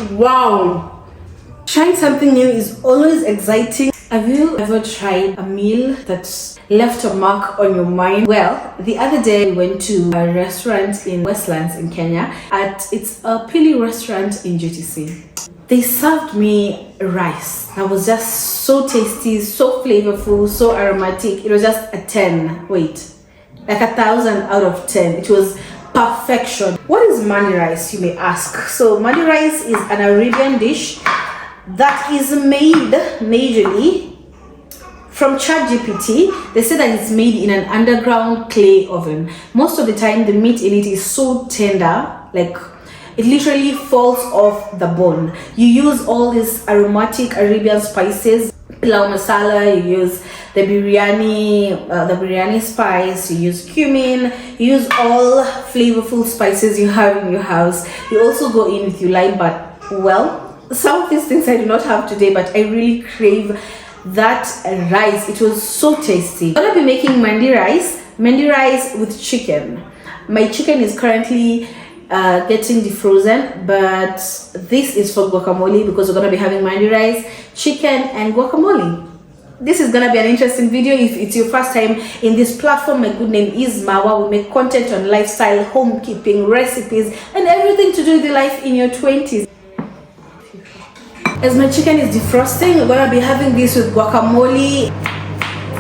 Wow! Trying something new is always exciting. Have you ever tried a meal that's left a mark on your mind? Well, the other day we went to a restaurant in Westlands in Kenya. It's a Pili restaurant in GTC. They served me rice that was just so tasty, so flavorful, so aromatic. It was just a 10. Wait, like 1,000 out of 10. It was perfection. What is mandi rice, you may ask? So mandi rice is an Arabian dish that is made majorly from ChatGPT. They say that it's made in an underground clay oven. Most of the time the meat in it is so tender, like it literally falls off the bone. You use all these aromatic Arabian spices, pilau masala, you use the biryani spice, you use cumin, you use all flavorful spices you have in your house. You also go in with your lime, but well, some of these things I do not have today, but I really crave that rice. It was so tasty. I'm gonna be making mandi rice with chicken. My chicken is currently getting defrozen, but this is for guacamole because we're gonna be having mandi rice, chicken, and guacamole. This is gonna be an interesting video. If it's your first time in this platform, my good name is Mawa. We make content on lifestyle, homekeeping, recipes, and everything to do with the life in your 20s. As my chicken is defrosting, we're gonna be having this with guacamole.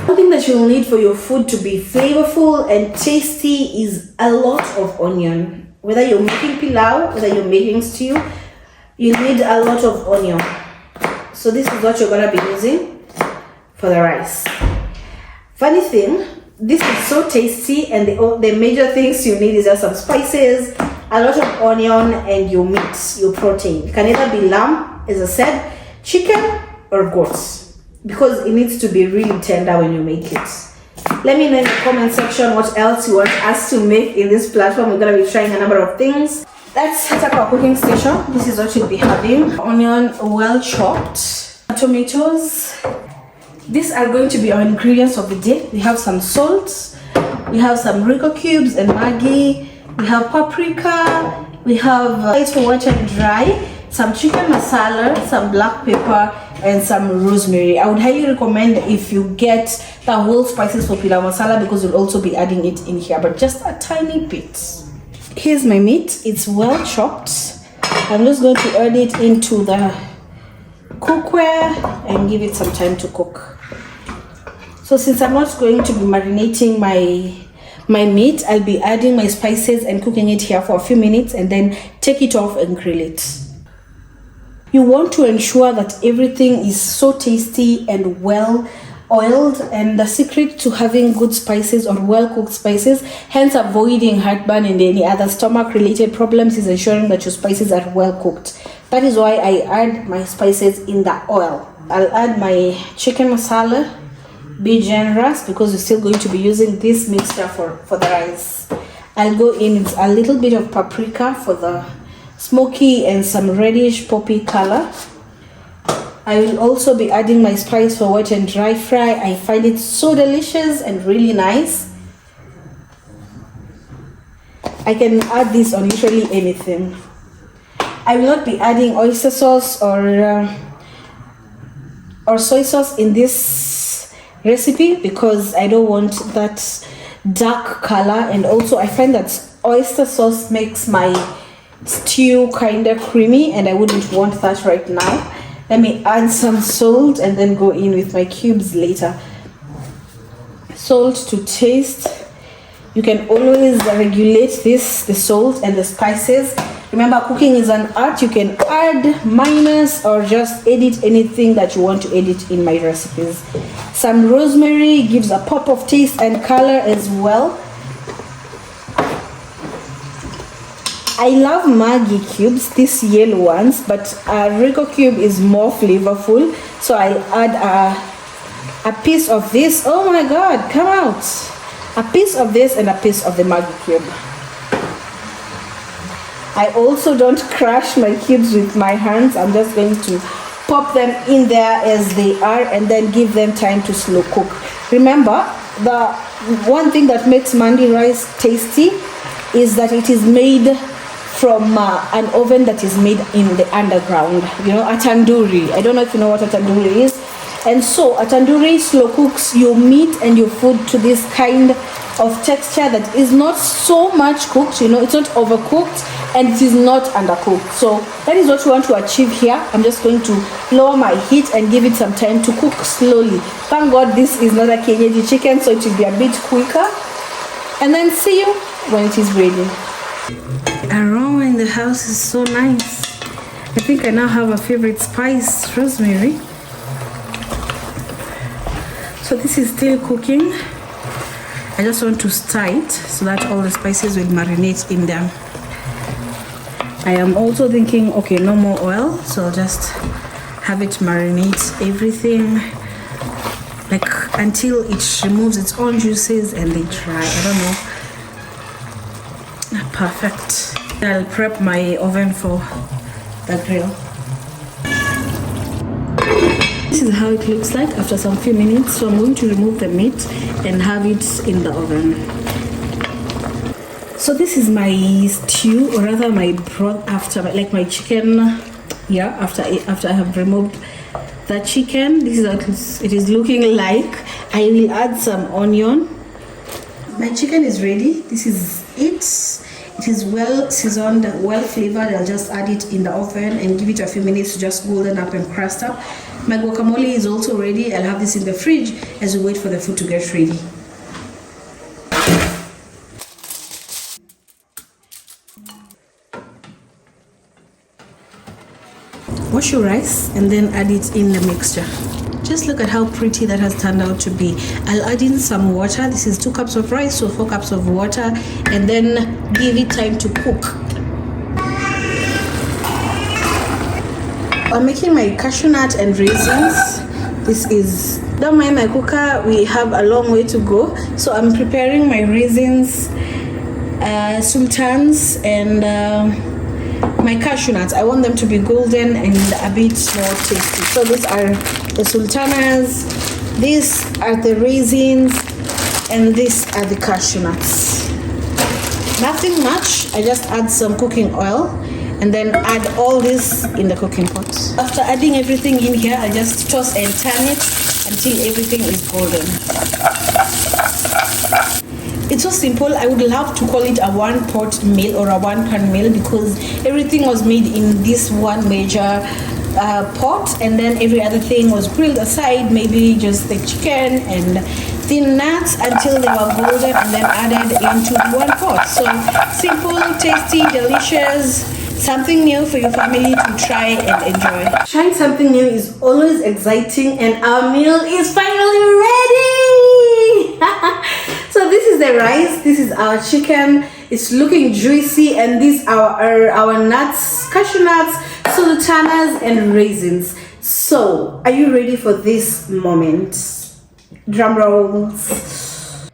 One thing that you'll need for your food to be flavorful and tasty is a lot of onion. Whether you're making pilau, whether you're making stew, you need a lot of onion. So this is what you're gonna be using for the rice. Funny thing, this is so tasty, and the major things you need is just some spices, a lot of onion, and your meat, your protein. It can either be lamb, as I said, chicken, or goats, because it needs to be really tender when you make it. Let me know in the comment section what else you want us to make in this platform. We're going to be trying a number of things. Let's set up our cooking station. This is what you'll be having. Onion well chopped, tomatoes. These are going to be our ingredients of the day. We have some salt, we have some Rico cubes and Maggi, we have paprika, we have rice for wet and dry, some chicken masala, some black pepper, and some rosemary. I would highly recommend if you get the whole spices for pilau masala, because we'll also be adding it in here, but just a tiny bit. Here's my meat. It's well chopped. I'm just going to add it into the cookware and give it some time to cook. So since I'm not going to be marinating my meat, I'll be adding my spices and cooking it here for a few minutes and then take it off and grill it. You want to ensure that everything is so tasty and well oiled, and the secret to having good spices or well cooked spices, hence avoiding heartburn and any other stomach related problems, is ensuring that your spices are well cooked. That is why I add my spices in the oil. I'll add my chicken masala. Be generous because you're still going to be using this mixture for the rice. I'll go in with a little bit of paprika for the smoky and some reddish poppy color. I will also be adding my spice for wet and dry fry. I find it so delicious and really nice. I can add this on literally anything. I will not be adding oyster sauce or soy sauce in this recipe because I don't want that dark color, and also I find that oyster sauce makes my stew kind of creamy and I wouldn't want that right now. Let me add some salt and then go in with my cubes later. Salt to taste. You can always regulate the salt and the spices. Remember, cooking is an art. You can add, minus, or just edit anything that you want to edit in my recipes. Some rosemary gives a pop of taste and color as well. I love Maggi cubes, these yellow ones, but Rico cube is more flavorful. So I add a piece of this. Oh my God, come out! A piece of this and a piece of the Maggi cube. I also don't crush my cubes with my hands. I'm just going to pop them in there as they are and then give them time to slow cook. Remember, the one thing that makes mandi rice tasty is that it is made from an oven that is made in the underground, you know, a tandoori. I don't know if you know what a tandoori is. And so a tandoori slow cooks your meat and your food to this kind of texture that is not so much cooked, you know, it's not overcooked and it is not undercooked. So that is what we want to achieve here. I'm just going to lower my heat and give it some time to cook slowly. Thank God this is not a kienyeji chicken, so it will be a bit quicker. And then see you when it is ready. The aroma in the house is so nice. I think I now have a favorite spice, rosemary. So this is still cooking. I just want to stir it so that all the spices will marinate in there. I am also thinking, okay, no more oil, so I'll just have it marinate everything like until it removes its own juices and they dry. I don't know. Perfect. I'll prep my oven for the grill. This is how it looks like after some few minutes. So I'm going to remove the meat and have it in the oven. So this is my stew, or rather my broth after, like my chicken. Yeah, after I have removed the chicken. This is what it is looking like. I will add some onion. My chicken is ready. This is it. It is well seasoned, well flavored. I'll just add it in the oven and give it a few minutes to just golden up and crust up. My guacamole is also ready. I'll have this in the fridge as we wait for the food to get ready. Wash your rice and then add it in the mixture. Just look at how pretty that has turned out to be. I'll add in some water. This is 2 cups of rice, so 4 cups of water, and then give it time to cook. I'm making my cashew nut and raisins. This is, don't mind my cooker, we have a long way to go. So I'm preparing my raisins, sultans, and my cashew nuts. I want them to be golden and a bit more tasty. So these are the sultanas, these are the raisins, and these are the cashew nuts. Nothing much. I just add some cooking oil and then add all this in the cooking pot. After adding everything in here, I just toss and turn it until everything is golden. It's so simple. I would love to call it a one-pot meal or a one-pan meal because everything was made in this one major pot, and then every other thing was grilled aside, maybe just the chicken and thin nuts until they were golden and then added into one pot. So simple, tasty, delicious, something new for your family to try and enjoy. Trying something new is always exciting, and our meal is finally ready. So this is the rice, this is our chicken, it's looking juicy, and these are our nuts, cashew nuts, sultanas, and raisins. So are you ready for this moment? Drum rolls.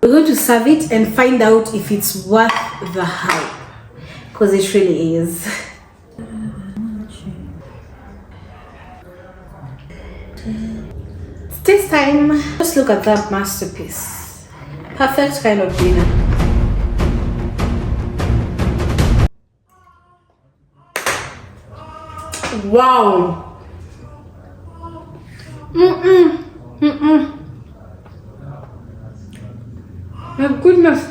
We're going to serve it and find out if it's worth the hype, because it really is. It's taste time. Just look at that masterpiece. Perfect kind of dinner. Wow. My goodness.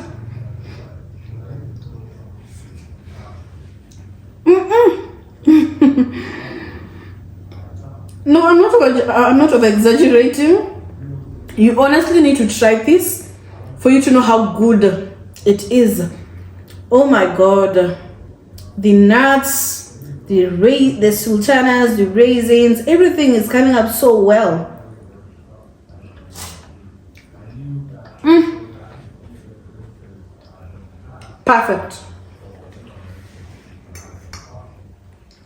No, I'm not over exaggerating. You honestly need to try this for you to know how good it is. Oh my god. The nuts, the sultanas, the raisins, everything is coming up so well. Perfect.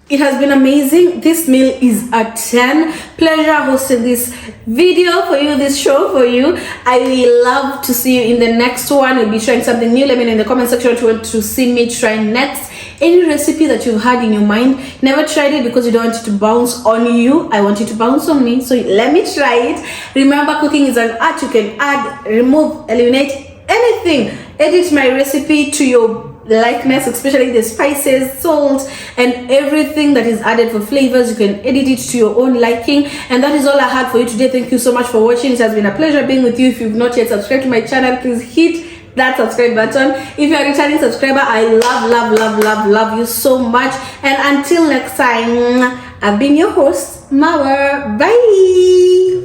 It has been amazing. This meal is a 10. Pleasure hosting this video for you, this show for you. I will love to see you in the next one. We'll be trying something new. Let me know in the comment section what you want to see me try next. Any recipe that you've had in your mind, never tried it because you don't want it to bounce on you. I want it to bounce on me, so let me try it. Remember, cooking is an art. You can add, remove, eliminate anything. Edit my recipe to your likeness, especially the spices, salt, and everything that is added for flavors. You can edit it to your own liking. And that is all I had for you today. Thank you so much for watching. It has been a pleasure being with you. If you've not yet subscribed to my channel, please hit that subscribe button. If you're a returning subscriber, I love you so much. And until next time, I've been your host, Mawar. Bye.